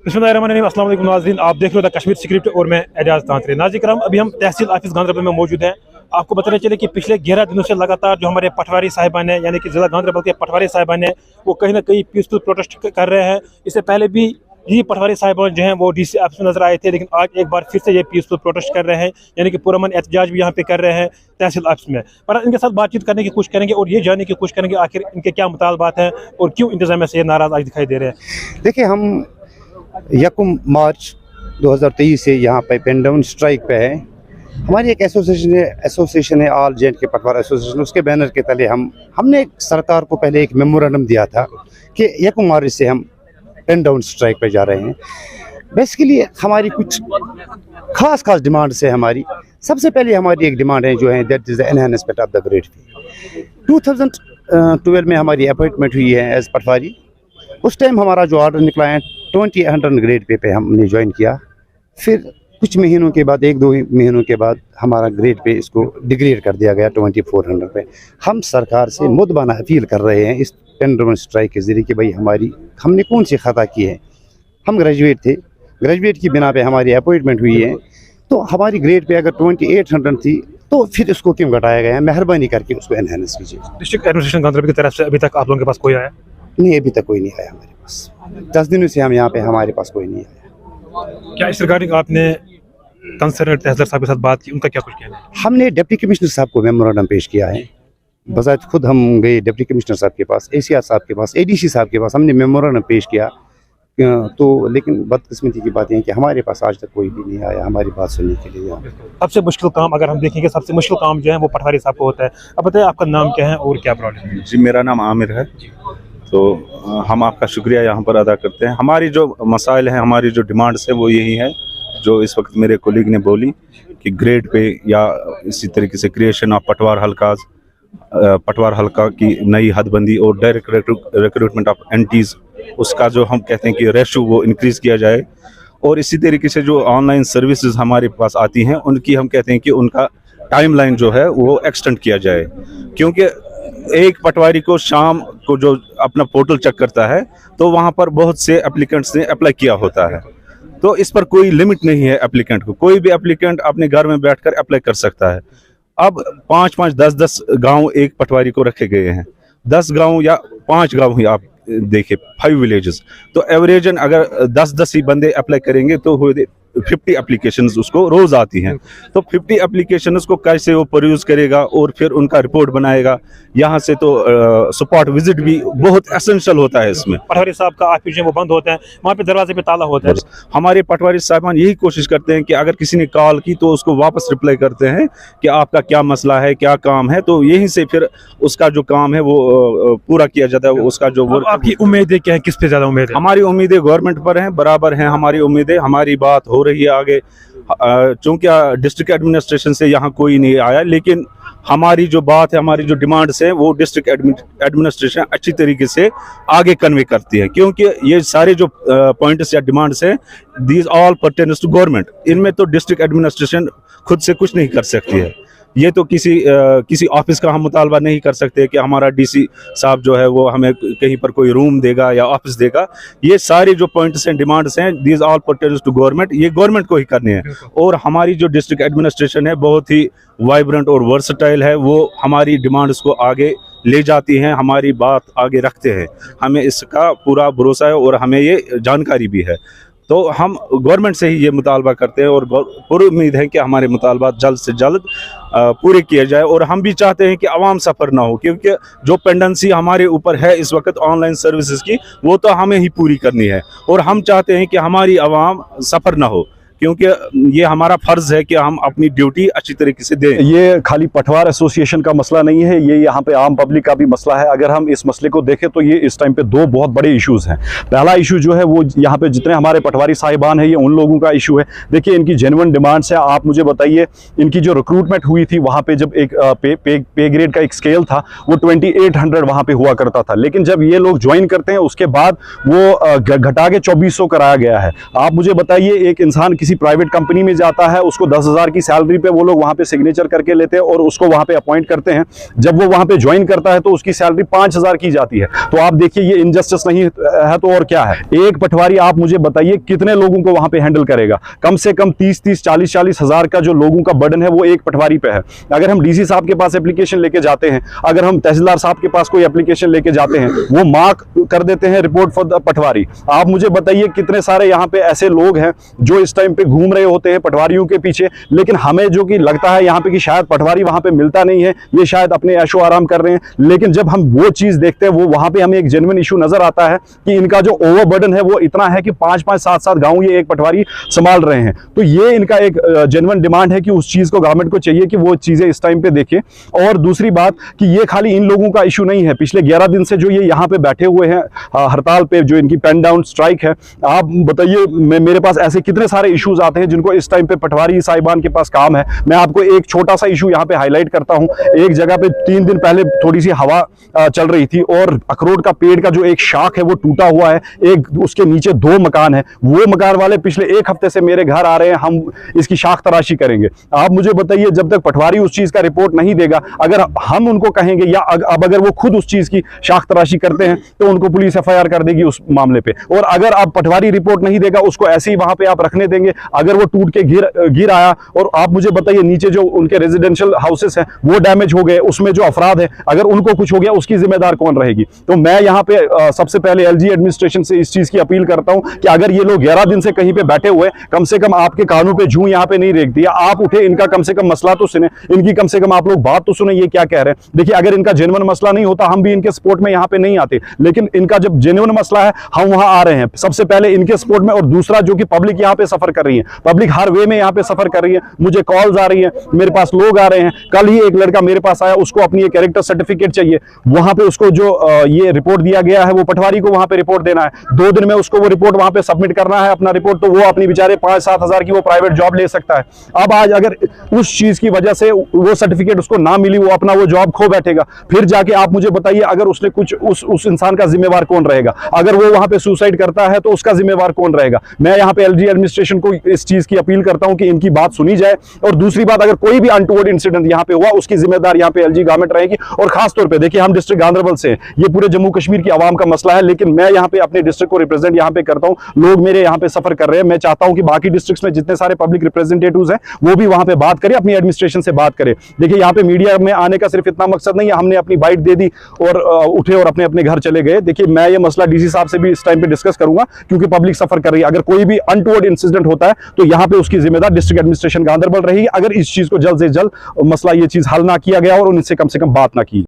बिस्मिल्लाहिर्रहमानिर्रहीम। अस्सलाम वालेकुम नाज़रीन, आप देख रहे हो द कश्मीर स्क्रिप्ट और मैं एजाज तांत्रे। नाज़रीन करम, अभी हम तहसील ऑफिस गांधरबल में मौजूद हैं। आपको बताना चले कि पिछले 11 दिनों से लगातार जो हमारे पटवारी साहिबान हैं, यानी कि ज़िला गांधरबल के पटवारी साहिबान हैं, वो कहीं ना कहीं पीसफुल प्रोटेस्ट कर रहे हैं। इससे पहले भी ये पटवारी साहिबान जो हैं वो डीसी ऑफिस में नजर आए थे, लेकिन आज एक बार फिर से ये पीसफुल प्रोटेस्ट कर रहे हैं, यानी कि पुरअमन एहतजाज भी यहाँ पे कर रहे हैं तहसील ऑफिस में। पर इनके साथ बातचीत करने की कोशिश करेंगे और ये जानने की कोशिश करेंगे आखिर इनके क्या मुतालबात हैं और क्यों इंतजामिया से ये नाराज आज दिखाई दे रहे हैं। देखिए, हम 1 मार्च 2023 से यहाँ पे पेन डाउन स्ट्राइक पे है। हमारी एक एसोसिएशन है ऑल जे एंड के पटवार एसोसिएशन। उसके बैनर के तले हमने सरकार को पहले एक मेमोरेंडम दिया था कि 1 मार्च से हम पेन डाउन स्ट्राइक पे जा रहे हैं। बेसिकली हमारी कुछ खास डिमांड्स है। हमारी सबसे पहले हमारी एक डिमांड है जो है that is the enhancement of the grade fee. 2012 में हमारी अपॉइंटमेंट हुई है एज पटवारी। उस टाइम हमारा जो ऑर्डर निकला है 2000 ग्रेड पे हमने ज्वाइन किया। फिर कुछ महीनों के बाद, 1-2 महीनों के बाद हमारा ग्रेड पे इसको डिग्रेड कर दिया गया 2400 पे। हम सरकार से मुद्दबाना अपील कर रहे हैं इस पेन डाउन स्ट्राइक के ज़रिए कि भाई हमने कौन सी खता की है। हम ग्रेजुएट थे, ग्रेजुएट की बिना पे हमारी अपॉइंटमेंट हुई है, तो हमारी ग्रेड पे अगर 2800 थी तो फिर उसको क्यों घटाया गया है? मेहरबानी करके उसको एनहांस कीजिए। डिस्ट्रिक्ट एडमिनिस्ट्रेशन गांधरबल की तरफ से अभी तक आप लोगों के पास कोई आया नहीं? अभी तक कोई नहीं आया हमारे पास। 10 दिनों से हम यहाँ पे, हमारे पास कोई नहीं आया। क्या इस रिगार्डिंग आपने कंसर्न तहसीलदार साहब के साथ बात की? उनका क्या कुछ कहना है? हमने डिप्टी कमिश्नर साहब को मेमोरेंडम पेश किया है। बजाय खुद हम गए डिप्टी कमिश्नर साहब के पास, ACR साहब के पास, ADC साहब के पास, हमने मेमोरेंडम पेश किया। तो लेकिन बदकिस्मती की बात है कि हमारे पास आज तक कोई भी नहीं आया हमारी बात सुनने के लिए। सबसे मुश्किल काम अगर हम देखेंगे, सबसे मुश्किल काम जो है वो पटवारी साहब को होता है। अब बताइए आपका नाम क्या है और क्या प्रॉब्लम है? जी, मेरा नाम आमिर है। तो हम आपका शुक्रिया यहाँ पर अदा करते हैं। हमारी जो मसाइल हैं, हमारी जो डिमांड्स है वो यही है जो इस वक्त मेरे कोलीग ने बोली कि ग्रेड पे या इसी तरीके से क्रिएशन ऑफ पटवार हल्का की नई हदबंदी और डायरेक्ट रिक्रूटमेंट ऑफ एंटीज, उसका जो हम कहते हैं कि रेशो वो इंक्रीज़ किया जाए। और इसी तरीके से जो ऑनलाइन सर्विसेज हमारे पास आती हैं उनकी हम कहते हैं कि उनका टाइमलाइन जो है वो एक्सटेंड किया जाए, क्योंकि एक पटवारी को शाम को जो अपना पोर्टल चेक करता है तो वहाँ पर बहुत से एप्लीकेंट्स ने अप्लाई किया होता है। तो इस पर कोई लिमिट नहीं है एप्लीकेंट को। कोई भी एप्लीकेंट अपने घर में बैठकर अप्लाई कर सकता है। अब 5-5, 10-10 गांव एक पटवारी को रखे गए हैं। 10 गांव या 5 गांव ही आप देखिए, 5 विलेजेस, तो एवरेजन अगर 10-10 ही बंदे अप्लाई करेंगे तो 50 एप्लीकेशंस उसको रोज आती हैं। तो 50 एप्लीकेशंस को कैसे वो परयूज करेगा और फिर उनका रिपोर्ट बनाएगा। यहाँ से तो स्पॉट विजिट भी बहुत एसेंशियल होता है इसमें। पटवारी साहब का ऑफिस वो बंद होता है, वहाँ पे दरवाजे पे ताला होता है। हमारे पटवारी साहबान यही कोशिश करते हैं कि अगर किसी ने कॉल की तो उसको वापस रिप्लाई करते हैं कि आपका क्या मसला है, क्या काम है, तो यहीं से फिर उसका जो काम है वो पूरा किया जाता है। उसका जो आपकी उम्मीदें क्या है, किस पे ज्यादा उम्मीद है? हमारी उम्मीदें गवर्नमेंट पर हैं, बराबर हैं हमारी उम्मीदें। हमारी बात हो रही है आगे, चूंकि डिस्ट्रिक्ट एडमिनिस्ट्रेशन से यहाँ कोई नहीं आया, लेकिन हमारी जो बात है, हमारी जो डिमांड्स हैं वो डिस्ट्रिक्ट एडमिनिस्ट्रेशन अच्छी तरीके से आगे कन्वे करती है, क्योंकि ये सारे जो पॉइंट्स या डिमांड्स हैं these all pertains to government. इनमें तो डिस्ट्रिक्ट एडमिनिस्ट्रेशन खुद से कुछ नहीं कर सकती है। ये तो किसी ऑफिस का हम मुतालबा नहीं कर सकते कि हमारा DC साहब जो है वो हमें कहीं पर कोई रूम देगा या ऑफिस देगा। ये सारे जो पॉइंट्स हैं, डिमांड्स हैं, these all pertains to government. ये गवर्नमेंट को ही करने हैं। और हमारी जो डिस्ट्रिक्ट एडमिनिस्ट्रेशन है बहुत ही वाइब्रेंट और वर्सटाइल है। वो हमारी डिमांड्स को आगे ले जाती हैं, हमारी बात आगे रखते हैं। हमें इसका पूरा भरोसा है और हमें ये जानकारी भी है। तो हम गवर्नमेंट से ही ये मुतालबा करते हैं और पूरी उम्मीद है कि हमारे मुतालबात जल्द से जल्द पूरे किए जाए। और हम भी चाहते हैं कि आवाम सफ़र ना हो, क्योंकि जो पेंडेंसी हमारे ऊपर है इस वक्त ऑनलाइन सर्विसेज की, वो तो हमें ही पूरी करनी है। और हम चाहते हैं कि हमारी आवाम सफ़र ना हो, क्योंकि ये हमारा फर्ज है कि हम अपनी ड्यूटी अच्छी तरीके से दें। ये खाली पटवार एसोसिएशन का मसला नहीं है, ये यहाँ पे आम पब्लिक का भी मसला है। अगर हम इस मसले को देखें तो ये इस टाइम पे 2 बहुत बड़े इश्यूज हैं। पहला इशू जो है वो यहाँ पे जितने हमारे पटवारी साहिबान हैं ये उन लोगों का इशू है। देखिए, इनकी जेन्युइन डिमांड्स है। आप मुझे बताइए, इनकी जो रिक्रूटमेंट हुई थी वहाँ पे जब एक पे ग्रेड का एक स्केल था वो 2800 वहाँ पे हुआ करता था, लेकिन जब ये लोग ज्वाइन करते हैं उसके बाद वो घटा के 2400 कराया गया है। आप मुझे बताइए, एक इंसान किसी प्राइवेट कंपनी में जाता है, उसको 10,000 की सैलरी पे वो लोग वहाँ पे सिग्नेचर करके लेते हैं और उसको वहाँ पे अपॉइंट करते हैं। जब वो वहाँ पे ज्वाइन करता है तो उसकी सैलरी 5,000 की जाती है। तो आप देखिए ये इनजस्टिस नहीं है तो और क्या है। एक पटवारी आप मुझे बताइए कितने लोगों को वहाँ पे हैंडल करेगा? कम से कम 30-30, 40-40 हज़ार का जो लोगों का बर्डन है वो एक पटवारी पे है। अगर हम डीसी साहब के पास एप्लीकेशन लेके जाते हैं, अगर हम तहसीलदार साहब के पास कोई एप्लीकेशन लेके जाते हैं, वो मार्क कर देते हैं रिपोर्ट फॉर द पटवारी। आप मुझे बताइए कितने सारे यहाँ पे ऐसे लोग हैं जो इस टाइम पे घूम रहे होते हैं पटवारियों के पीछे, लेकिन हमें जो कि लगता है यहाँ पे कि शायद पटवारी वहाँ पे मिलता नहीं है, ये शायद अपने ऐशो आराम कर रहे हैं। लेकिन जब हम वो चीज़ देखते हैं वो वहाँ पे हमें एक जेन्युइन इशू नजर आता है कि इनका जो ओवरबर्डन है वो इतना है कि 5-5, 7-7 गाँव ये एक पटवारी संभाल रहे हैं। तो ये इनका एक जेन्युइन डिमांड है कि उस चीज़ को गवर्नमेंट को चाहिए कि वो चीज़ें इस टाइम पे देखें। और दूसरी बात कि ये खाली इन लोगों का इशू नहीं है, पिछले 11 दिन से जो ये यहाँ पे बैठे हुए हैं हड़ताल पे, जो इनकी पेन डाउन स्ट्राइक है, आप बताइए मेरे पास ऐसे कितने सारे इश्यूज आते हैं जिनको इस टाइम पे पटवारी साहिबान के पास काम है। मैं आपको एक छोटा सा इशू यहाँ पे हाईलाइट करता हूँ। एक जगह पे 3 दिन पहले थोड़ी सी हवा चल रही थी और अखरोट का पेड़ का जो एक शाख है वो टूटा हुआ है, एक उसके नीचे 2 मकान है। वो मकान वाले पिछले 1 हफ्ते से मेरे घर आ रहे हैं, हम इसकी शाख तराशी करेंगे। आप मुझे बताइए जब तक पटवारी उस चीज का रिपोर्ट नहीं देगा, अगर हम उनको कहेंगे या अब अगर वो खुद उस चीज की शाख तराशी करते हैं तो उनको पुलिस FIR कर देगी उस मामले पे। और अगर आप पटवारी रिपोर्ट नहीं देगा, उसको ऐसे ही वहां पे आप रखने देंगे, अगर वो टूट के गिर आया और आप मुझे बताइए नीचे जो उनके रेजिडेंशियल हाउसेस हैं वो डैमेज हो गए, उसमें जो अफराद है अगर उनको कुछ हो गया उसकी जिम्मेदार कौन रहेगी? तो मैं यहाँ पे सबसे पहले LG एडमिनिस्ट्रेशन से इस चीज की अपील करता हूँ कि अगर ये लोग 11 दिन से कहीं पे बैठे हुए, कम से कम आपके कानों पे जूं यहाँ पे नहीं रेख दिया, आप उठे, इनका कम से कम मसला तो सुने, इनकी कम से कम आप लोग बात तो सुने ये क्या कह रहे हैं। देखिए अगर इनका जेन्युइन मसला नहीं होता हम भी इनके सपोर्ट में यहाँ पे नहीं आते, लेकिन इनका जब जेन्युइन मसला है हम वहां आ रहे हैं सबसे पहले इनके सपोर्ट में। और दूसरा जो कि पब्लिक यहाँ पे सफर कर रही है, पब्लिक हर वे में यहाँ पे सफर कर रही है, मुझे कॉल्स आ रही है, मेरे पास लोग आ रहे हैं। कल ही एक लड़का मेरे पास आया, उसको अपनी एक कैरेक्टर सर्टिफिकेट चाहिए, वहां पे उसको जो ये रिपोर्ट दिया गया है वो पटवारी को वहां पे रिपोर्ट देना है, 2 दिन में उसको वो रिपोर्ट वहां पे सबमिट करना है अपना रिपोर्ट, तो वो अपनी बेचारे 5-7 हज़ार की वो प्राइवेट जॉब ले सकता है। अब आज अगर उस चीज की वजह से वो सर्टिफिकेट उसको ना मिली, वो अपना वो जॉब खो बैठेगा, फिर जाके आप मुझे बताइए अगर उसने कुछ उस इंसान का जिम्मेवार कौन रहेगा? अगर वो वहां पे सुसाइड करता है तो उसका जिम्मेवार कौन रहेगा? मैं यहाँ पे LG एडमिनिस्ट्रेशन को इस चीज की अपील करता हूं कि इनकी बात सुनी जाए। और दूसरी बात, अगर कोई भी अनटूवर्ड इंसिडेंट यहाँ पे हुआ उसकी जिम्मेदार यहाँ पे LG गवर्नमेंट रहेगी। और खासतौर पे देखिए हम डिस्ट्रिक्ट गांधरबल से, ये पूरे जम्मू कश्मीर की आवाम का मसला है, लेकिन मैं यहाँ पे अपने डिस्ट्रिक्ट को रिप्रेजेंट यहाँ पे करता हूँ, लोग मेरे यहाँ पे सफर कर रहे हैं। मैं चाहता हूँ कि बाकी डिस्ट्रिक्ट्स में जितने सारे पब्लिक रिप्रेजेंटेटिव्स हैं वो भी वहां पे बात करें, अपनी एडमिनिस्ट्रेशन से बात करें। देखिए यहाँ पे मीडिया में आने का सिर्फ इतना मकसद नहीं है हमने अपनी बाइट दे दी और उठे और अपने अपने घर चले गए। देखिए मैं ये मसला DC साहब से भी इस टाइम पे डिस्कस करूंगा, क्योंकि पब्लिक सफर कर रही है। अगर कोई भी अनटूवर्ड इंसिडेंट होता है तो यहाँ पे उसकी जिम्मेदार डिस्ट्रिक्ट एडमिनिस्ट्रेशन गांधरबल रहेगी, अगर इस चीज को जल्द से जल्द मसला ये चीज हल ना किया गया और उनसे कम से कम बात ना की।